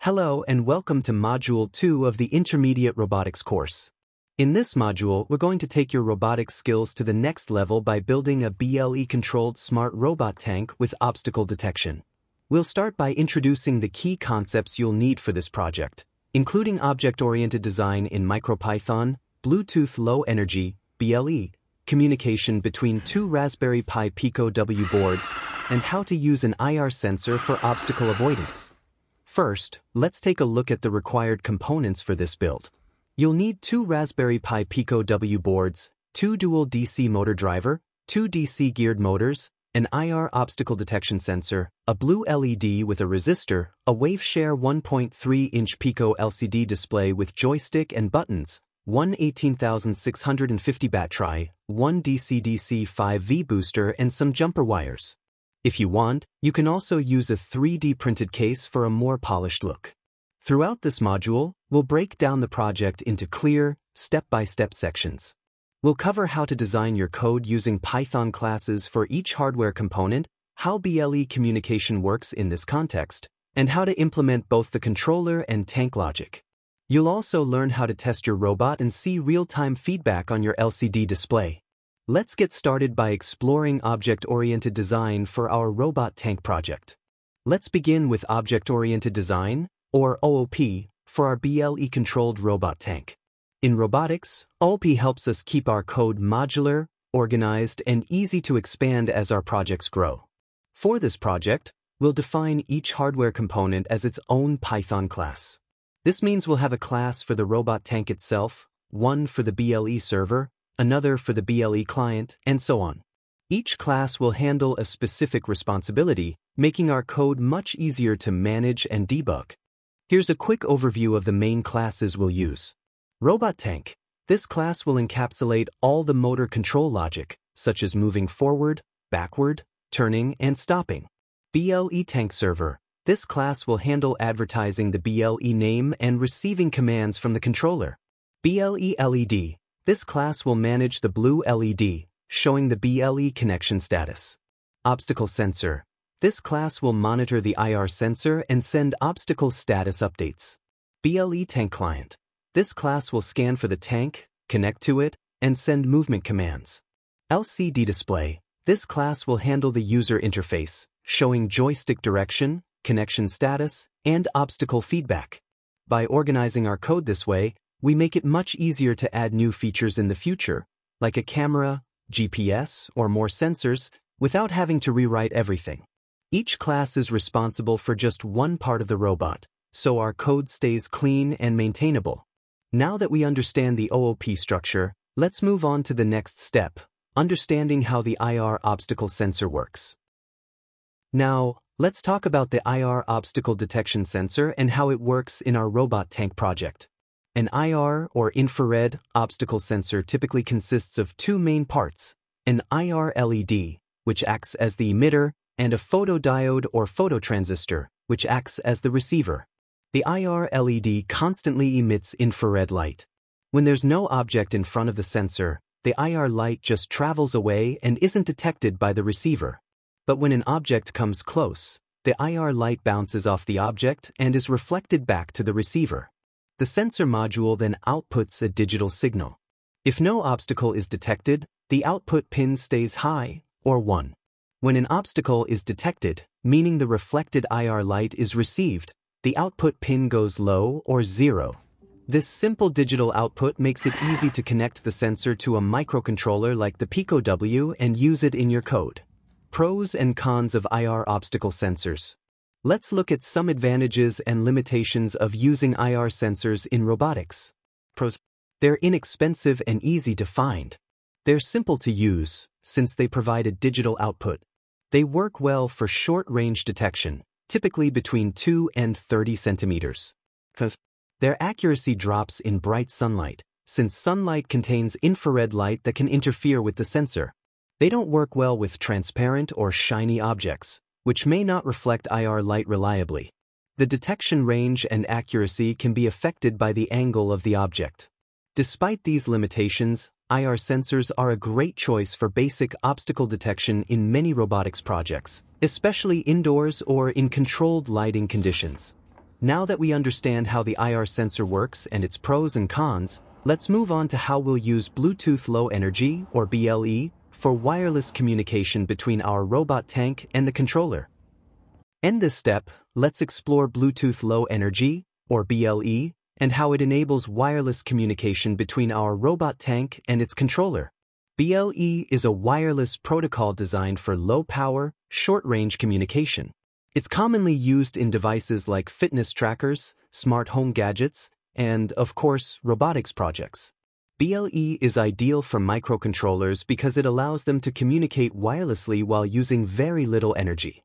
Hello and welcome to Module 2 of the Intermediate Robotics course. In this module, we're going to take your robotics skills to the next level by building a BLE-controlled smart robot tank with obstacle detection. We'll start by introducing the key concepts you'll need for this project, including object-oriented design in MicroPython, Bluetooth Low Energy, BLE, communication between two Raspberry Pi Pico W boards, and how to use an IR sensor for obstacle avoidance. First, let's take a look at the required components for this build. You'll need two Raspberry Pi Pico W boards, two dual DC motor driver, two DC geared motors, an IR obstacle detection sensor, a blue LED with a resistor, a Waveshare 1.3-inch Pico LCD display with joystick and buttons, one 18650 battery, one DC-DC 5V booster, and some jumper wires. If you want, you can also use a 3D printed case for a more polished look. Throughout this module, we'll break down the project into clear, step-by-step sections. We'll cover how to design your code using Python classes for each hardware component, how BLE communication works in this context, and how to implement both the controller and tank logic. You'll also learn how to test your robot and see real-time feedback on your LCD display. Let's get started by exploring object-oriented design for our robot tank project. Let's begin with object-oriented design, or OOP, for our BLE-controlled robot tank. In robotics, OOP helps us keep our code modular, organized, and easy to expand as our projects grow. For this project, we'll define each hardware component as its own Python class. This means we'll have a class for the robot tank itself, one for the BLE server, another for the BLE client, and so on. Each class will handle a specific responsibility, making our code much easier to manage and debug. Here's a quick overview of the main classes we'll use. Robot Tank. This class will encapsulate all the motor control logic, such as moving forward, backward, turning, and stopping. BLE Tank Server. This class will handle advertising the BLE name and receiving commands from the controller. BLE LED. This class will manage the blue LED, showing the BLE connection status. Obstacle Sensor. This class will monitor the IR sensor and send obstacle status updates. BLE Tank Client. This class will scan for the tank, connect to it, and send movement commands. LCD Display. This class will handle the user interface, showing joystick direction, connection status, and obstacle feedback. By organizing our code this way, we make it much easier to add new features in the future, like a camera, GPS, or more sensors, without having to rewrite everything. Each class is responsible for just one part of the robot, so our code stays clean and maintainable. Now that we understand the OOP structure, let's move on to the next step, understanding how the IR obstacle sensor works. Now, let's talk about the IR obstacle detection sensor and how it works in our robot tank project. An IR, or infrared, obstacle sensor typically consists of two main parts, an IR LED, which acts as the emitter, and a photodiode or phototransistor, which acts as the receiver. The IR LED constantly emits infrared light. When there's no object in front of the sensor, the IR light just travels away and isn't detected by the receiver. But when an object comes close, the IR light bounces off the object and is reflected back to the receiver. The sensor module then outputs a digital signal. If no obstacle is detected, the output pin stays high, or 1. When an obstacle is detected, meaning the reflected IR light is received, the output pin goes low, or 0. This simple digital output makes it easy to connect the sensor to a microcontroller like the Pico W and use it in your code. Pros and cons of IR obstacle sensors. Let's look at some advantages and limitations of using IR sensors in robotics. Pros. They're inexpensive and easy to find. They're simple to use, since they provide a digital output. They work well for short-range detection, typically between 2 and 30 centimeters. Cons. Their accuracy drops in bright sunlight, since sunlight contains infrared light that can interfere with the sensor. They don't work well with transparent or shiny objects, which may not reflect IR light reliably. The detection range and accuracy can be affected by the angle of the object. Despite these limitations, IR sensors are a great choice for basic obstacle detection in many robotics projects, especially indoors or in controlled lighting conditions. Now that we understand how the IR sensor works and its pros and cons, let's move on to how we'll use Bluetooth Low Energy, or BLE, for wireless communication between our robot tank and the controller. In this step, let's explore Bluetooth Low Energy, or BLE, and how it enables wireless communication between our robot tank and its controller. BLE is a wireless protocol designed for low-power, short-range communication. It's commonly used in devices like fitness trackers, smart home gadgets, and, of course, robotics projects. BLE is ideal for microcontrollers because it allows them to communicate wirelessly while using very little energy.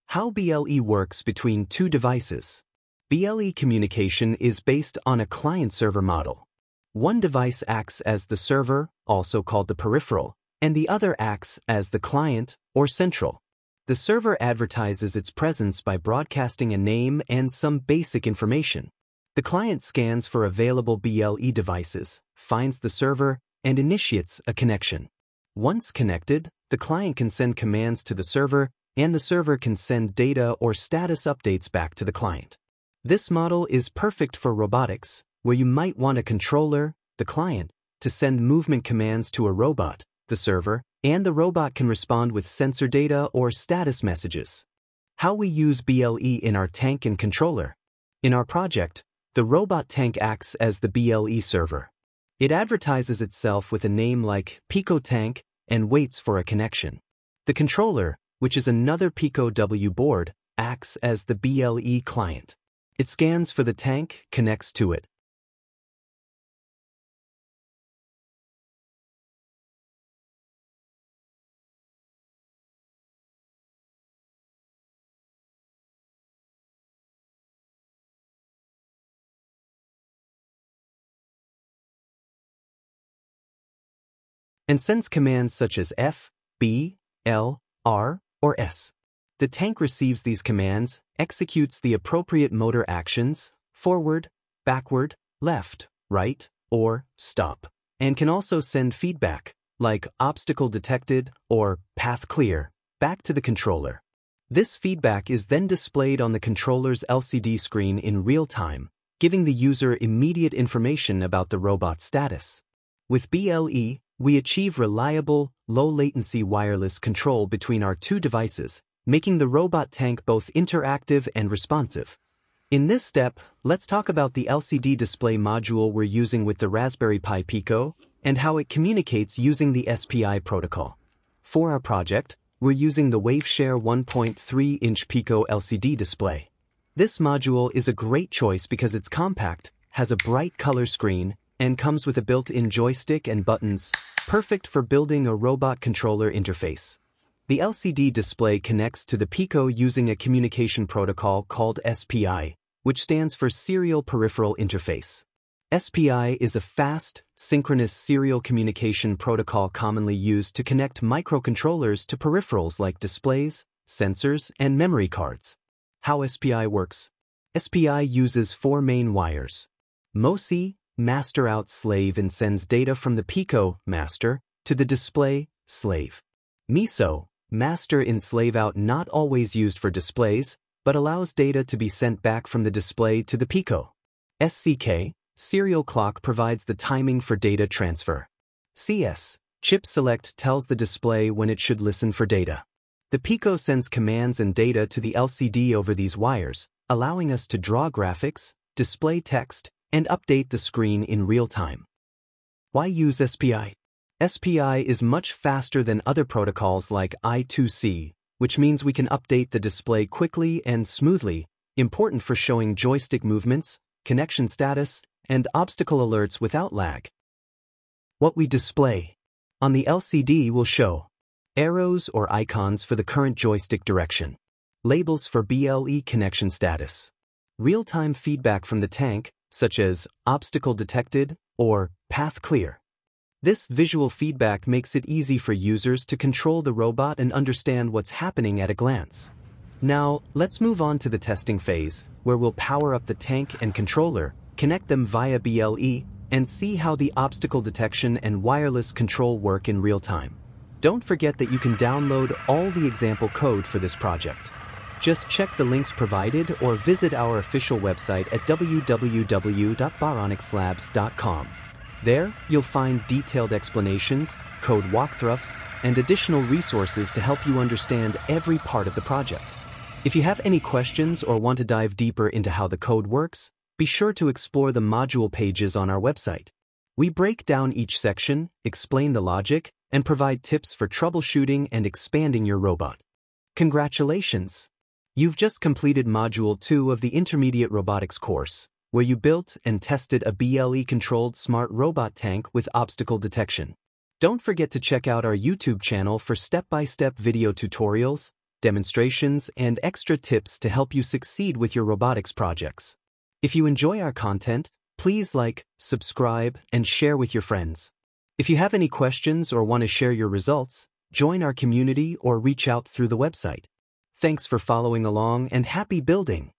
How BLE works between two devices. BLE communication is based on a client-server model. One device acts as the server, also called the peripheral, and the other acts as the client, or central. The server advertises its presence by broadcasting a name and some basic information. The client scans for available BLE devices, finds the server, and initiates a connection. Once connected, the client can send commands to the server, and the server can send data or status updates back to the client. This model is perfect for robotics, where you might want a controller, the client, to send movement commands to a robot, the server, and the robot can respond with sensor data or status messages. How we use BLE in our tank and controller. In our project, the robot tank acts as the BLE server. It advertises itself with a name like Pico Tank and waits for a connection. The controller, which is another Pico W board, acts as the BLE client. It scans for the tank, connects to it. And sends commands such as F, B, L, R, or S. The tank receives these commands, executes the appropriate motor actions, forward, backward, left, right, or stop, and can also send feedback, like obstacle detected or path clear, back to the controller. This feedback is then displayed on the controller's LCD screen in real time, giving the user immediate information about the robot's status. With BLE, we achieve reliable, low-latency wireless control between our two devices, making the robot tank both interactive and responsive. In this step, let's talk about the LCD display module we're using with the Raspberry Pi Pico and how it communicates using the SPI protocol. For our project, we're using the Waveshare 1.3-inch Pico LCD display. This module is a great choice because it's compact, has a bright color screen, and comes with a built-in joystick and buttons, perfect for building a robot controller interface. The LCD display connects to the Pico using a communication protocol called SPI, which stands for Serial Peripheral Interface. SPI is a fast, synchronous serial communication protocol commonly used to connect microcontrollers to peripherals like displays, sensors, and memory cards. How SPI works? SPI uses four main wires. MOSI, master out slave, and sends data from the Pico, master, to the display, slave. MISO, master in slave out, not always used for displays, but allows data to be sent back from the display to the Pico. SCK, serial clock, provides the timing for data transfer. CS, chip select, tells the display when it should listen for data. The Pico sends commands and data to the LCD over these wires, allowing us to draw graphics, display text, and update the screen in real time. Why use SPI? SPI is much faster than other protocols like I2C, which means we can update the display quickly and smoothly, important for showing joystick movements, connection status, and obstacle alerts without lag. What we display. On the LCD will show arrows or icons for the current joystick direction, labels for BLE connection status, real-time feedback from the tank, such as obstacle detected or path clear. This visual feedback makes it easy for users to control the robot and understand what's happening at a glance. Now, let's move on to the testing phase, where we'll power up the tank and controller, connect them via BLE, and see how the obstacle detection and wireless control work in real time. Don't forget that you can download all the example code for this project. Just check the links provided or visit our official website at www.baronixlabs.com. There, you'll find detailed explanations, code walkthroughs, and additional resources to help you understand every part of the project. If you have any questions or want to dive deeper into how the code works, be sure to explore the module pages on our website. We break down each section, explain the logic, and provide tips for troubleshooting and expanding your robot. Congratulations! You've just completed Module 2 of the Intermediate Robotics course, where you built and tested a BLE-controlled smart robot tank with obstacle detection. Don't forget to check out our YouTube channel for step-by-step video tutorials, demonstrations, and extra tips to help you succeed with your robotics projects. If you enjoy our content, please like, subscribe, and share with your friends. If you have any questions or want to share your results, join our community or reach out through the website. Thanks for following along and happy building!